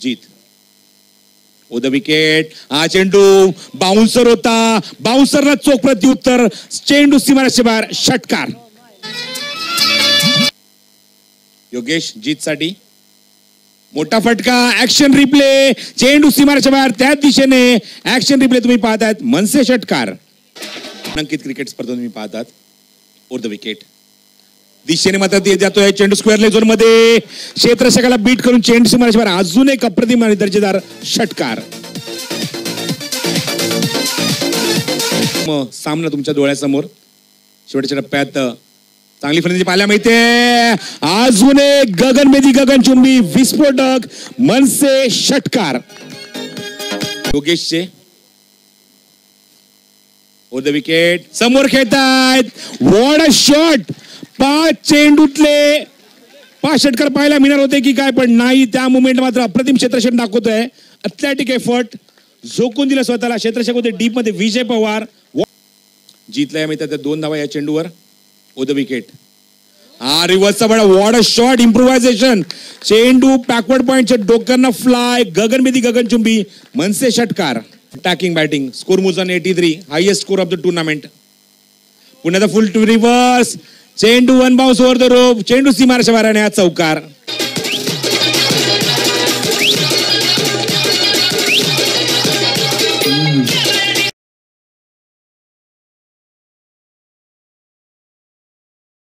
Jeet O the wicket. हा चेंडू bouncer होता, बाउन्सरला चोख प्रत्युत्तर, चेंडू सीमारेषे बाहेर, षटकार. योगेश जीत साठी मोठा फटका. ऍक्शन रिप्ले, चेंडू सीमारेषे बाहेर, त्याच दिशेने ऍक्शन रिप्ले तुम्ही पाहतायत. मनसे षटकार. अंकित क्रिकेट स्पर्धा तुम्ही पाहतात. ओर द विकेट दिशेने मात्र जातोय चेंडू स्क्वेअर लेग झोन मध्ये, क्षेत्ररक्षकाला बीट करून चेंडू सीमारेषे बाहेर. अजून एक अप्रतिम आणि दर्जेदार षटकार. सामना तुमच्या डोळ्यासमोर. शेवटच्या टप्प्यात चांगली फलंदाजी पाहायला मिळते. अजून एक गगनभेदी गगनचुंबी विस्फोटक मनसे षटकार. योगेशचे ओर द विकेट समोर खेळतायत. What a shot. 5 चेंडूतले 5 षटकार पाहायला मिळणार होते की काय, पण नाही. त्या मुवमेंट मात्र अप्रतिम क्षेत्ररक्षण दाखवतोय. अथलेटिक एफर्ट, झोकून दिलं स्वतःला. क्षेत्ररक्षक होते डीप मध्ये विजय पवार. जीतला मिळतात 2 धावा या चेंडूवर. ओ द विकेट. हा रिव्हर्सचा बडा. What a shot. इम्प्रोव्हायझेशन. चेंडू बॅकवर्ड पॉइंटच्या डोक्यांना फ्लाय. गगनभेदी गगनचुंबी मनसे षटकार. Attacking batting. स्कोर मोज 83, highest score of the tournament. पुन्हा फुल टू रिव्हर्स. चेंडू one bounce over the rope. चेंडू सीमारेषे बाहेर आणि हा चौकार.